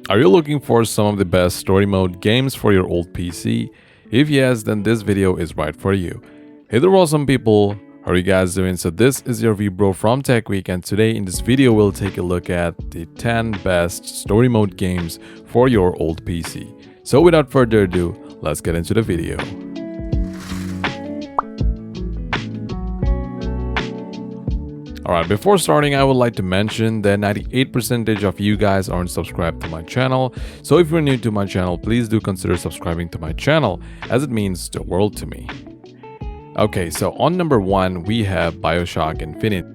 Are you looking for some of the best story mode games for your old PC? If yes, then this video is right for you. Hey there awesome people, how are you guys doing? So this is your Bro from Tech Week, and today in this video we'll take a look at the 10 best story mode games for your old PC. So without further ado, let's get into the video. Alright, before starting, I would like to mention that 98% of you guys aren't subscribed to my channel. So if you're new to my channel, please do consider subscribing to my channel, as it means the world to me. Okay, so on number 1, we have BioShock Infinite.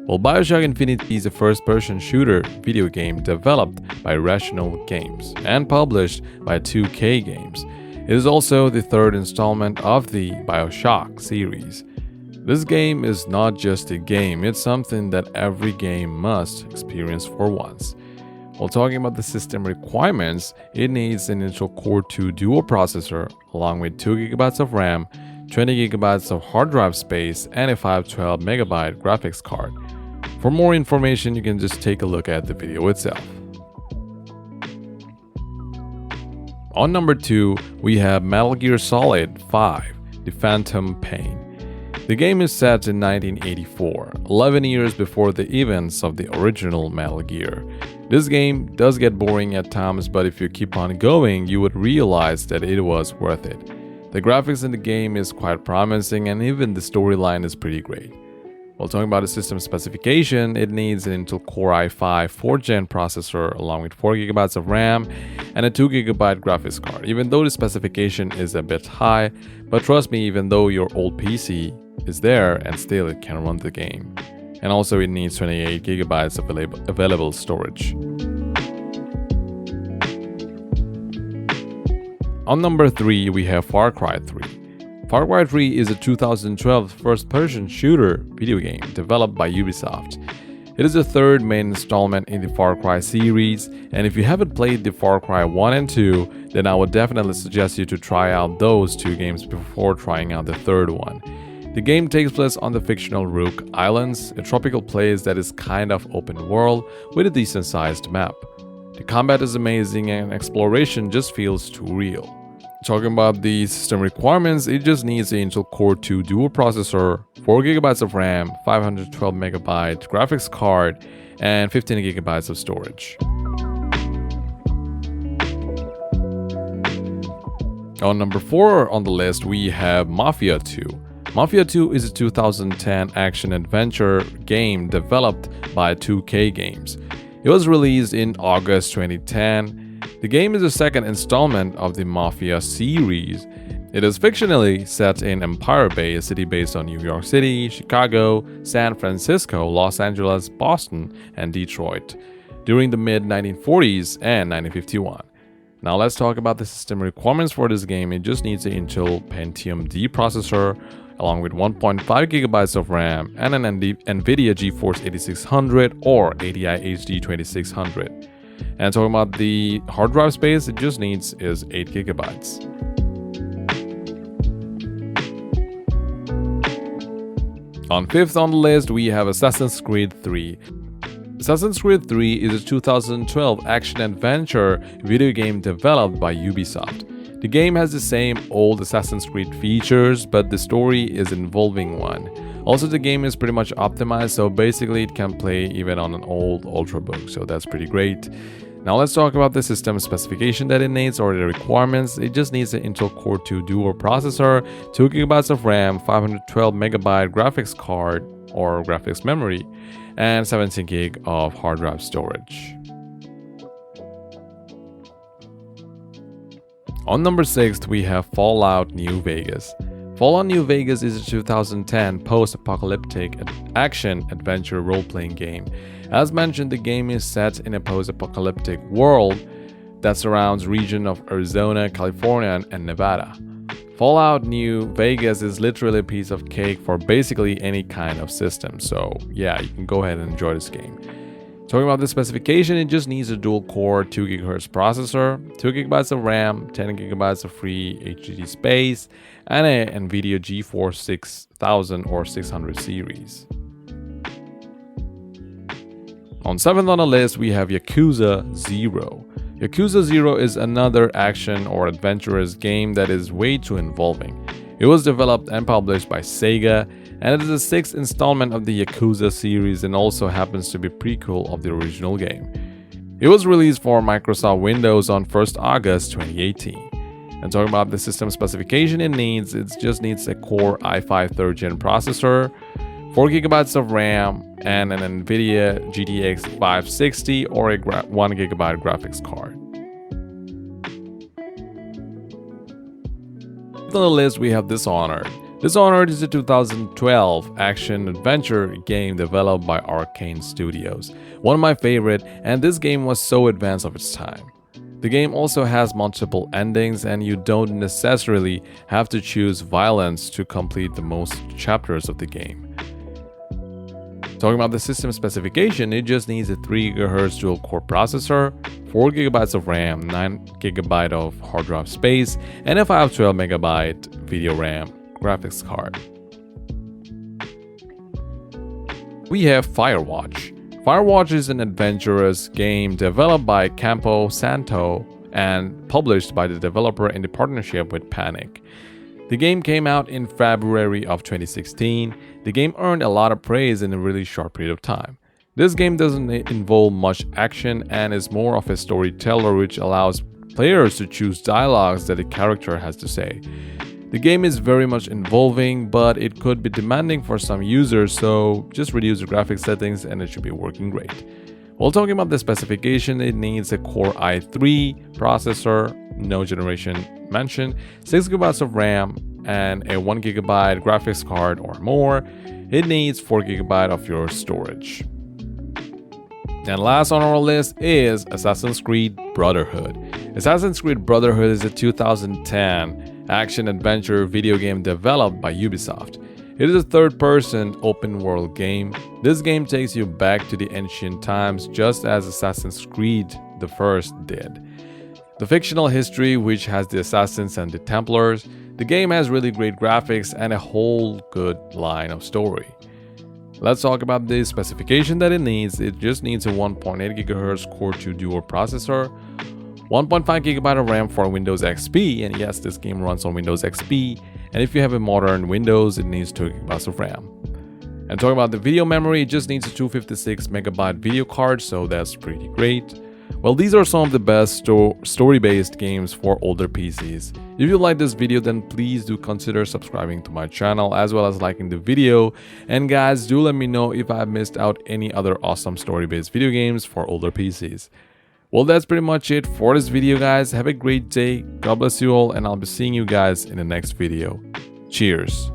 Well, BioShock Infinite is a first-person shooter video game developed by Rational Games and published by 2K Games. It is also the third installment of the BioShock series. This game is not just a game, it's something that every game must experience for once. While talking about the system requirements, it needs an Intel Core 2 dual processor along with 2GB of RAM, 20GB of hard drive space, and a 512MB graphics card. For more information, you can just take a look at the video itself. On number 2, we have Metal Gear Solid 5: The Phantom Pain. The game is set in 1984, 11 years before the events of the original Metal Gear. This game does get boring at times, but if you keep on going, you would realize that it was worth it. The graphics in the game is quite promising, and even the storyline is pretty great. While talking about the system specification, it needs an Intel Core i5 4th Gen processor along with 4GB of RAM and a 2GB graphics card. Even though the specification is a bit high, but trust me, even though your old PC is there and still it can run the game. And also it needs 28GB of available storage. On number 3, we have Far Cry 3. Far Cry 3 is a 2012 first-person shooter video game developed by Ubisoft. It is the third main installment in the Far Cry series, and if you haven't played the Far Cry 1 and 2, then I would definitely suggest you to try out those two games before trying out the third one. The game takes place on the fictional Rook Islands, a tropical place that is kind of open world with a decent sized map. The combat is amazing and exploration just feels too real. Talking about the system requirements, it just needs an Intel Core 2 dual processor, 4GB of RAM, 512MB graphics card, and 15GB of storage. On number 4 on the list, we have Mafia 2. Mafia 2 is a 2010 action-adventure game developed by 2K Games. It was released in August 2010. The game is the second installment of the Mafia series. It is fictionally set in Empire Bay, a city based on New York City, Chicago, San Francisco, Los Angeles, Boston, and Detroit during the mid-1940s and 1951. Now let's talk about the system requirements for this game. It just needs an Intel Pentium D processor along with 1.5GB of RAM and an NVIDIA GeForce 8600 or ATI HD 2600. And talking about the hard drive space, it just needs is 8GB. On 5th on the list, we have Assassin's Creed 3. Assassin's Creed 3 is a 2012 action-adventure video game developed by Ubisoft. The game has the same old Assassin's Creed features, but the story is an evolving one. Also, the game is pretty much optimized, so basically it can play even on an old Ultrabook, so that's pretty great. Now let's talk about the system specification that it needs or the requirements. It just needs an Intel Core 2 dual processor, 2GB of RAM, 512MB graphics card or graphics memory, and 17GB of hard drive storage. On number 6, we have Fallout New Vegas. Fallout New Vegas is a 2010 post-apocalyptic action-adventure role-playing game. As mentioned, the game is set in a post-apocalyptic world that surrounds regions of Arizona, California, and Nevada. Fallout New Vegas is literally a piece of cake for basically any kind of system, so yeah, you can go ahead and enjoy this game. Talking about the specification, it just needs a dual-core 2GHz processor, 2GB of RAM, 10GB of free HDD space, and a NVIDIA GeForce 6000 or 600 series. On 7th on the list, we have Yakuza 0. Yakuza 0 is another action or adventurous game that is way too involving. It was developed and published by Sega, and it is the sixth installment of the Yakuza series and also happens to be prequel of the original game. It was released for Microsoft Windows on 1st August 2018. And talking about the system specification it just needs a Core i5 3rd Gen processor, 4GB of RAM, and an NVIDIA GTX 560 or a 1GB graphics card. On the list we have Dishonored. Dishonored is a 2012 action-adventure game developed by Arcane Studios, one of my favorite, and this game was so advanced of its time. The game also has multiple endings and you don't necessarily have to choose violence to complete the most chapters of the game. Talking about the system specification, it just needs a 3 GHz dual-core processor, 4 GB of RAM, 9 GB of hard drive space, and a 512 MB video RAM graphics card. We have Firewatch. Firewatch is an adventurous game developed by Campo Santo and published by the developer in the partnership with Panic. The game came out in February of 2016. The game earned a lot of praise in a really short period of time. This game doesn't involve much action and is more of a storyteller which allows players to choose dialogues that the character has to say. The game is very much involving, but it could be demanding for some users, so just reduce the graphics settings and it should be working great. While talking about the specification, it needs a Core i3 processor, no generation mentioned, 6 GB of RAM, and a 1 GB graphics card or more. It needs 4 GB of your storage. And last on our list is Assassin's Creed Brotherhood. Assassin's Creed Brotherhood is a 2010 action-adventure video game developed by Ubisoft. It is a third-person open-world game. This game takes you back to the ancient times just as Assassin's Creed the first did. The fictional history which has the assassins and the Templars. The game has really great graphics and a whole good line of story. Let's talk about the specification that it needs. It just needs a 1.8 GHz Core 2 Duo processor, 1.5 GB of RAM for Windows XP, and yes, this game runs on Windows XP, and if you have a modern Windows, it needs 2 GB of RAM. And talking about the video memory, it just needs a 256 MB video card, so that's pretty great. Well, these are some of the best story-based games for older PCs. If you like this video, then please do consider subscribing to my channel as well as liking the video. And guys, do let me know if I missed out any other awesome story-based video games for older PCs. Well, that's pretty much it for this video, guys. Have a great day. God bless you all, and I'll be seeing you guys in the next video. Cheers.